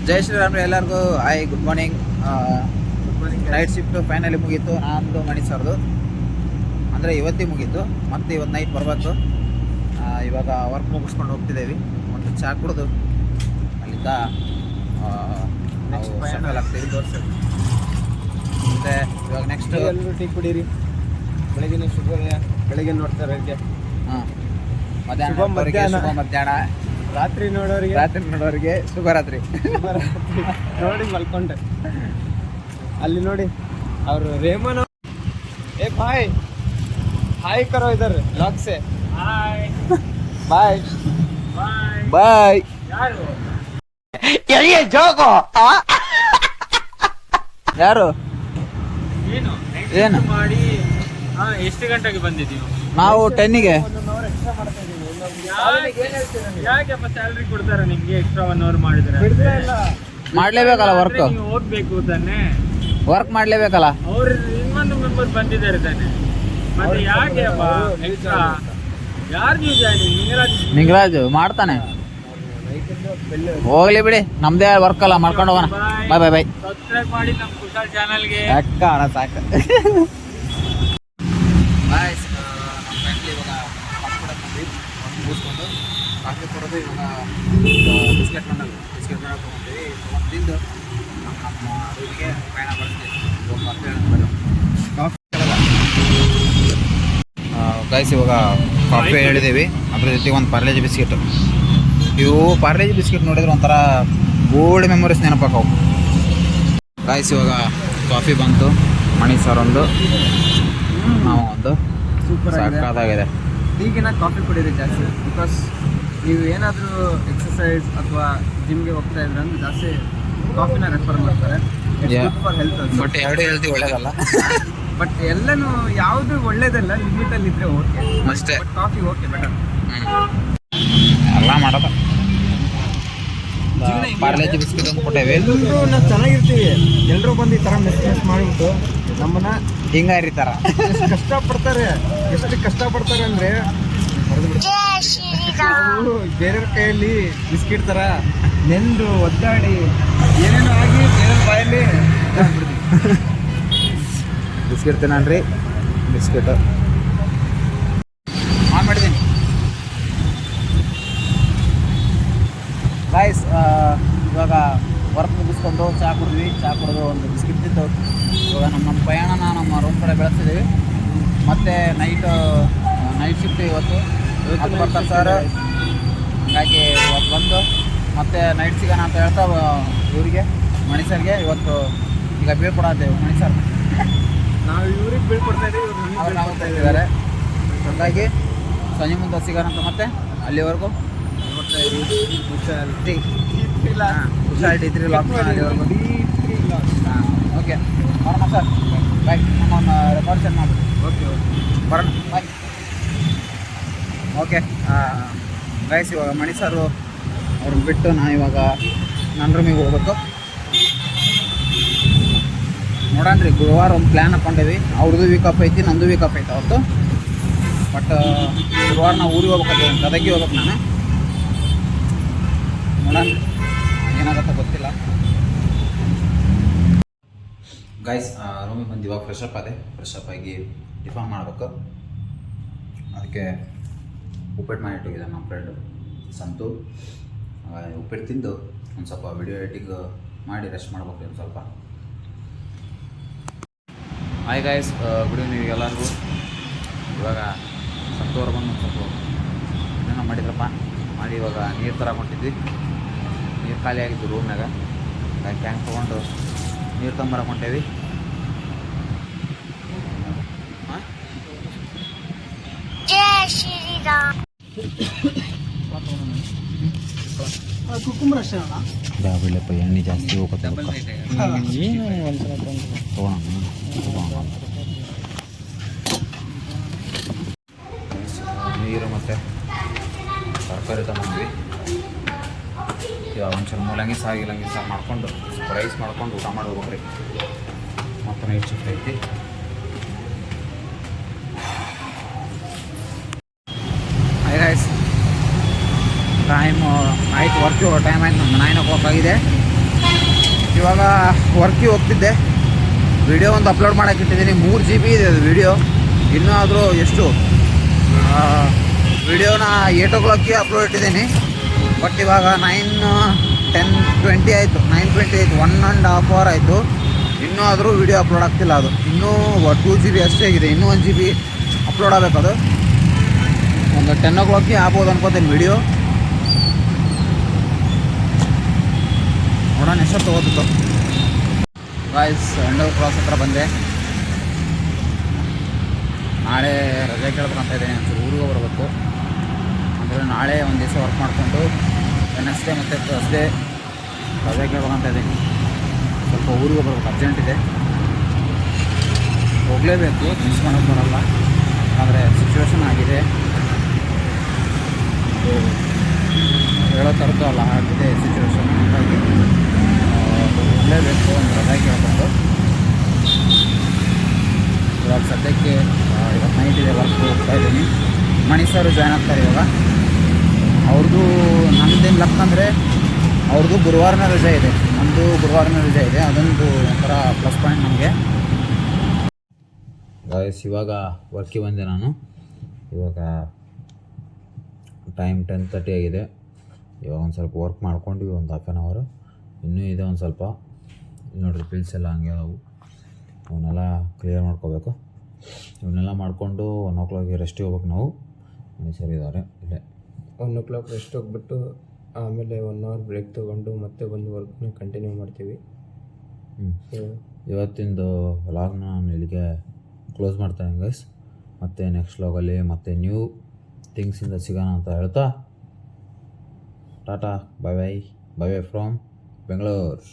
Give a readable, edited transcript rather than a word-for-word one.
ಜೈ ಶ್ರೀರಾಮ್ ಎಲ್ಲರಿಗೂ hi good morning. Night shift finally ಮುಗೀತು. ನಂದು ಮಣಿ ಸರ್ದು ಅಂದರೆ ಇವತ್ತಿಗೆ ಮುಗೀತು. ಮತ್ತೆ ಇವತ್ತು ನೈಟ್ ಬರಬೇಕು. ಇವಾಗ ವರ್ಕ್ ಮುಗಿಸ್ಕೊಂಡು ಹೋಗ್ತಿದ್ದೇವೆ. ಒಂದು ಚಹಾ ಕುಡಿದು ಅಲ್ಲಿಂದ ಸೆಟಲ್ ಆಗ್ತೀವಿ. ಮತ್ತು ಇವಾಗ ನೆಕ್ಸ್ಟ್ ಎಲ್ಲರೂ ಟೀ ಕುಡೀರಿ. ಬೆಳಗಿನ ಬೆಳಗ್ಗೆ ನೋಡ್ತಾರೆ. ಹಾಂ, ಮಧ್ಯಾಹ್ನ ಮಧ್ಯಾಹ್ನ, ರಾತ್ರಿ ನೋಡೋರಿಗೆ ಶುಭರಾತ್ರಿ. ನೋಡಿ ಮಲ್ಕೊಂಡೆ ಅಲ್ಲಿ ನೋಡಿ ಅವರು ರೇಮನ್ ಏ ಬಾಯ್ ಹಾಯ್ ಕರೋ ಇದಾರೆ ಲಾಕ್ ಸೆ ಬಾಯ್ ಬಾಯ್. ಯಾರು ಏನು ಮಾಡಿ ಎಷ್ಟು ಗಂಟೆಗೆ ಬಂದಿದ್ದೀವಿ ನಾವು 10ಗೆ. ಯಾಕೆಪ್ಪ ಸ್ಯಾಲ್ರಿ ಕೊಡ್ತಾರೆ ನಿಮ್ಗೆ ಎಕ್ಸ್ಟ್ರಾ 1 ಅವರ್ ಮಾಡಿದ್ರೆ? ಮಾಡ್ಲೇಬೇಕಲ್ಲ ವರ್ಕ್. ನೀವು ಹೋಗ್ಬೇಕು ತಾನೆ, ವರ್ಕ್ ಮಾಡ್ಲೇಬೇಕಲ್ಲ. ಅವ್ರು ಇನ್ನೊಂದು ಮೆಂಬರ್ ಬಂದಿದ್ದಾರೆ ತಾನೆ, ಮತ್ತೆ ಯಾಕೆ ಎಕ್ಸ್ಟ್ರಾ? ಯಾರು ನೀವು ಜಾಯ್ನಿಂಗ್? ನಿಂಗರಾಜು ಮಾಡ್ತಾನೆ. ಹೋಗ್ಲಿ ಬಿಡಿ, ನಮ್ದೇ ವರ್ಕ್ ಅಲ್ಲ, ಮಾಡ್ಕೊಂಡು ಹೋಗೋಣ. ಬಾಯ್ ಬಾಯ್ ಬಾಯ್. ಸಬ್ಸ್ಕ್ರೈಬ್ ಮಾಡಿ ನಮ್ಮ ಕುಶಾಲ್ ಚಾನಲ್ಗೆ. ಅಕ್ಕ ಅಣ್ಣ ಸಾಕು. ಬಾಯ್. ನಮ್ಮ ಫ್ಯಾಮಿಲಿ ಇವಾಗ ಮುಗಿಸ್ಕೊಂಡು ಕಾಫಿ ಕೊಡೋದು. ಇವಾಗ ಬಿಸ್ಕೆಟ್ ತೊಗೊಂಡಿವಿ. ತಿಂದು ನಮ್ಮ ರೂಮಿಗೆ ಪ್ರಯಾಣ ಬಳಸ್ತೀವಿ. ಗೈಸ್ ಇವಾಗ ಕಾಫಿ ಹೇಳಿದ್ದೀವಿ, ಅದ್ರ ಜೊತೆಗೆ ಒಂದು ಪಾರ್ಲೇಜಿ ಬಿಸ್ಕೆಟ್. ಇವು ಪಾರ್ಲೇಜಿ ಬಿಸ್ಕೆಟ್ ನೋಡಿದ್ರೆ ಒಂಥರ ಓಲ್ಡ್ ಮೆಮೊರೀಸ್ ನೆನಪಾಕವು. ಗೈಸ್ ಇವಾಗ ಕಾಫಿ ಬಂತು. ಮಣಿ ಸರ್ ಒಂದು, ನಾವು ಒಂದು. ಸೂಪರ್ ಸಾಕಾಗಿದೆ. ಈಗಿನ ಕಾಫಿ ಕುಡಿಯೋದು ಜಾಸ್ತಿ. ಬಿಕಾಸ್ ನೀವು ಏನಾದರೂ ಎಕ್ಸಸೈಸ್ ಅಥವಾ ಜಿಮ್ಗೆ ಹೋಗ್ತಾ ಇದ್ರೆ ಅಂದ್ರೆ ಜಾಸ್ತಿ ಕಾಫಿನ ರೆಫರ್ ಮಾಡ್ತಾರೆ. For health. ಬಟ್ ಎರಡು ಹೆಲ್ತಿ ಒಳ್ಳೇದಲ್ಲ. ಬಟ್ ಎಲ್ಲನೂ ಯಾವುದು ಒಳ್ಳೇದಲ್ಲ, ಲಿಮಿಟಲ್ಲಿ ಇದ್ರೆ ಓಕೆ ಅಷ್ಟೇ. But coffee okay better. ಎಲ್ಲ ಮಾಡೋದು. ಪಾರ್ಲೇಜಿ ಬಿಸ್ಕೆಟ್ ಒಂದು ಕೊಟ್ಟೇವಿ. ಎಲ್ಲರೂ ನಾವು ಚೆನ್ನಾಗಿರ್ತೀವಿ, ಎಲ್ಲರೂ ಬಂದು ಈ ಥರ ಮೆಸ್ ಮಾಡಿಬಿಟ್ಟು ನಮ್ಮನ್ನ ಹಿಂಗ ಇರ್ತಾರ. ಎಷ್ಟು ಕಷ್ಟಪಡ್ತಾರೆ ಅಂದರೆ ಬೇರೆಯವ್ರ ಕೈಯಲ್ಲಿ ಬಿಸ್ಕಿಟ್ ಥರ ನೆಂದು ಒದ್ದಾಡಿ ಏನೇನೋ ಆಗಿ ಬೇರೆಯವ್ರ ಬಾಯಲ್ಲಿ ಬಿಸ್ಕೆಟ್ ತಿನ್ನಣ್ರಿ. ಬಿಸ್ಕೆಟ್ ಆನ್ ಮಾಡಿದ್ದೀನಿ. ಗೈಸ್ ಇವಾಗ ವರ್ಕ್ ಮುಗಿಸ್ಕೊಂಡು ಚಹಾ ಕುಡಿದ್ವಿ. ಚಹಾ ಕುಡಿದು ಒಂದು ಬಿಸ್ಕೆಟ್ ತಿಂದು ಇವಾಗ ನಮ್ಮ ಪ್ರಯಾಣನ ನಮ್ಮ ರೂಮ್ ಕಡೆ ಬೆಳೆಸ್ತಿದ್ದೀವಿ. ಮತ್ತು ನೈಟ್ ಶಿಫ್ಟ್ ಇವತ್ತು ಬರ್ತಾರೆ ಸರ್. ಹಾಗಾಗಿ ಇವತ್ತು ಬಂದು ಮತ್ತೆ ನೈಟ್ ಸಿಗೋಣ ಅಂತ ಹೇಳ್ತಾ ಇವರಿಗೆ ಮಣಿ ಸರ್ಗೆ ಇವತ್ತು ಈಗ ಬೀಳ್ಕೊಡತ್ತೇವೆ. ಮಣಿ ಸರ್ ನಾವು ಇವ್ರಿಗೆ ಬೀಳ್ಕೊಡ್ತಾ ಇದ್ದೀವಿ, ಅವ್ರು ನಾವು ಇದ್ದಾರೆ. ಹಾಗಾಗಿ ಸಂಜೆ ಮುಂದೆ ಸಿಗೋಣ ಅಂತ ಮತ್ತೆ ಅಲ್ಲಿವರೆಗೂ ನೋಡ್ತಾ ಇದ್ದೀವಿ. ಹುಷಾರಿಟಿ 3 ಲಾಕ್ ಅಲ್ಲಿವರೆಗೂ. ಹಾಂ ಓಕೆ ಬರೋಣ ಸರ್. ಬಾಯ್. ನಮ್ಮನ್ನು ರೆಕಾರ್ಡ್ ಸೆಂಡ್ ಮಾಡಿ. ಓಕೆ ಬರೋಣ ಬಾಯ್. ಓಕೆ ಗೈಸ್ ಇವಾಗ ಮಣಿ ಸರು ಅವ್ರನ್ನ ಬಿಟ್ಟು ನಾನು ಇವಾಗ ನನ್ನ ರೂಮಿಗೆ ಹೋಗ್ಬೇಕು. ನೋಡೋಣ್ರಿ, ಗುರುವಾರ ಒಂದು ಪ್ಲ್ಯಾನ್ ಹಾಕ್ಕೊಂಡೇವಿ. ಅವ್ರದ್ದು ವೀಕ್ ಆಫ್ ಐತಿ, ನಂದು ವೀಕ್ ಆಫ್ ಐತೆ ಅವತ್ತು. ಬಟ್ ಗುರುವಾರ ನಾವು ಊರಿಗೆ ಹೋಗ್ಬೇಕು, ಗದಗಿಗೆ ಹೋಗ್ಬೇಕು ನಾನು. ನೋಡೋಣ ಏನಾಗುತ್ತೆ ಗೊತ್ತಿಲ್ಲ. ಗೈಸ್ ರೂಮಿಗೆ ಬಂದು ಇವಾಗ ಫ್ರೆಶ್ ಅಪ್ ಆಗಿ ಟಿಫನ್ ಮಾಡಬೇಕು. ಅದಕ್ಕೆ ಉಪ್ಪಿಟ್ಟು ಮಾಡಿಟ್ಟಿದ್ದಾರೆ ನಮ್ಮ ಫ್ರೆಂಡು ಸಂತು. ಉಪ್ಪಿಟ್ಟು ತಿಂದು ಒಂದು ಸ್ವಲ್ಪ ವಿಡಿಯೋ ಎಡಿಟಿಂಗ್ ಮಾಡಿ ರೆಸ್ಟ್ ಮಾಡ್ಬೇಕು ಒಂದು ಸ್ವಲ್ಪ. ಹಾಯ್ ಗೈಸ್, ಗುಡ್ ಈವ್ನಿಂಗ್ ಎಲ್ಲರಿಗೂ. ಇವಾಗ ಸಂತೂರು ಬಂದು ಒಂದು ಸ್ವಲ್ಪ ಏನೋ ಮಾಡಿದ್ರಪ್ಪ ಮಾಡಿ ಇವಾಗ ನೀರು ತರಕೊಂಡಿದ್ವಿ. ನೀರು ಖಾಲಿ ಆಗಿದ್ದು ರೂಮ್ನಾಗ. ಟ್ಯಾಂಕ್ ತೊಗೊಂಡು ನೀರು ತೊಗೊಂಬರಕ್ಕೆ ಹೊಂಟೇವಿ. ಬಿಡಪ್ಪ ಎಣ್ಣೆ ಜಾಸ್ತಿ ಹೋಗುತ್ತೆ. ನೀರು ಮತ್ತು ತರಕಾರಿ ತಗೊಂಡ್ವಿ. ಇವಾಗ ಒಂಚೂರು ಮೂಲಂಗಿ ಸಾರು ಮಾಡ್ಕೊಂಡು ರೈಸ್ ಮಾಡ್ಕೊಂಡು ಊಟ ಮಾಡಿ ಹೋಗ್ಬೇಕ್ರಿ. ಮತ್ತು ನೈಟ್ ಶಿಫ್ಟ್ ಐತಿ. ಟೈಮ್ ನೈಟ್ ವರ್ಕ್ ಟೈಮ್ ಆಯ್ತು. ನಮ್ದು 9 o'clock ಆಗಿದೆ. ಇವಾಗ ವರ್ಕಿಗೆ ಹೋಗ್ತಿದ್ದೆ. ವಿಡಿಯೋ ಒಂದು ಅಪ್ಲೋಡ್ ಮಾಡೋಕೆ ಇಟ್ಟಿದ್ದೀನಿ. 3 GB ಇದೆ ಅದು ವಿಡಿಯೋ. ಇನ್ನೂ ಆದರೂ ಎಷ್ಟು ವಿಡಿಯೋನ 8 o'clockಗೆ ಅಪ್ಲೋಡ್ ಇಟ್ಟಿದ್ದೀನಿ. ಬಟ್ ಇವಾಗ 9:20 ಆಯಿತು. 9:20 ಆಯಿತು. 1.5 hour ಆಯಿತು. ಇನ್ನೂ ಆದರೂ ವಿಡಿಯೋ ಅಪ್ಲೋಡ್ ಆಗ್ತಿಲ್ಲ. ಅದು ಇನ್ನೂ 2 GB ಅಷ್ಟೇ ಆಗಿದೆ. ಇನ್ನೂ 1 GB ಅಪ್ಲೋಡ್ ಆಗಬೇಕು. ಅದು ಒಂದು 10 o'clockಗೆ ಆಗ್ಬೋದು ಅನ್ಕೋತೀನಿ ವಿಡಿಯೋ. ನೋಡೋಣ ಎಷ್ಟೊತ್ತು ಓದಿತ್ತು. ಗಾಯ್ಸ್, ಅಂಡರ್ ಕ್ರಾಸ್ ಹತ್ರ ಬಂದೆ. ನಾಳೆ ರಜೆ ಕೇಳ್ಬೇಕಂತ ಇದ್ದೀನಿ. ಒಂಚೂರು ಊರಿಗೆ ಬರಬೇಕು. ಅಂದರೆ ನಾಳೆ ಒಂದು ದಿವಸ ವರ್ಕ್ ಮಾಡಿಕೊಂಡು ವೆಡ್ನೆಸ್ಡೇ ಮತ್ತು ಥರ್ಸ್ಡೇ ರಜೆ ಕೇಳ್ಬೇಕಂತ ಇದ್ದೀನಿ. ಸ್ವಲ್ಪ ಊರಿಗೆ ಬರ್ಬೇಕು, ಅರ್ಜೆಂಟ್ ಇದೆ. ಹೋಗಲೇಬೇಕು, ಮಿಸ್ ಮಾಡೋಕ್ಕೆ ಬರೋಲ್ಲ. ಆದರೆ ಸಿಚುವೇಶನ್ ಆಗಿದೆ, ಅದು ಹೇಳೋ ಥರದ್ದು ಅಲ್ಲ, ಆಗಿದೆ ಸಿಚುವೇಶನ್. ಹಾಗಾಗಿ ಹೋಗಲೇಬೇಕು, ಒಂದು ರಜೆ ಕೇಳ್ಕೊಂಡು. ಇವಾಗ ಸದ್ಯಕ್ಕೆ ಇವತ್ತು ನೈಟ್ ಇದೆ, ವರ್ಕ್ ಹೋಗ್ತಾ ಇದ್ದೀನಿ. ಮಣಿ ಸರ್ ಜಾಯ್ನ್ ಆಗ್ತಾರೆ ಇವಾಗ. ಅವ್ರದ್ದು ನಮ್ಮದೇನು ಲಕ್ ಅಂದರೆ ಅವ್ರದ್ದು ಗುರುವಾರನೇ ರಜೆ ಇದೆ, ನಮ್ಮದು ಗುರುವಾರನೇ ರಜೆ ಇದೆ. ಅದೊಂದು ಒಂಥರ ಪ್ಲಸ್ ಪಾಯಿಂಟ್ ನಮಗೆ. ಗಾಯ್ಸ್, ಇವಾಗ ವರ್ಕಿಗೆ ಬಂದೆ ನಾನು. ಇವಾಗ ಟೈಮ್ 10:30 ಆಗಿದೆ. ಇವಾಗ ಒಂದು ಸ್ವಲ್ಪ ವರ್ಕ್ ಮಾಡ್ಕೊಂಡ್ವಿ, ಒಂದು 1/2 hour ಇನ್ನೂ ಇದೆ. ಒಂದು ಸ್ವಲ್ಪ ನೋಡಿರಿ, ಪಿಲ್ಸ್ ಎಲ್ಲ ಹಂಗೆ ಅವು, ಅವನ್ನೆಲ್ಲ ಕ್ಲಿಯರ್ ಮಾಡ್ಕೋಬೇಕು. ಇವನ್ನೆಲ್ಲ ಮಾಡಿಕೊಂಡು 1 o'clock ರೆಸ್ಟಿಗೆ ಹೋಗ್ಬೇಕು ನಾವು. ಸರಿದ್ದಾರೆ ಇಲ್ಲೇ 1 o'clock ರೆಸ್ಟ್ ಹೋಗ್ಬಿಟ್ಟು ಆಮೇಲೆ 1 hour ಬ್ರೇಕ್ ತೊಗೊಂಡು ಮತ್ತೆ ಬಂದು ವರ್ಕ್ನ ಕಂಟಿನ್ಯೂ ಮಾಡ್ತೀವಿ. ಇವತ್ತಿಂದು ವ್ಲಾಗ್ನ ನಾನು ಇಲ್ಲಿಗೆ ಕ್ಲೋಸ್ ಮಾಡ್ತಾಯಿದ್ದೀನಿ ಗೈಸ್. ಮತ್ತು ನೆಕ್ಸ್ಟ್ ವ್ಲಾಗಲ್ಲಿ ಮತ್ತೆ ನ್ಯೂ ಥಿಂಗ್ಸಿಂದ ಸಿಗೋಣ ಅಂತ ಹೇಳ್ತಾ Tata, bye bye from Bengaluru.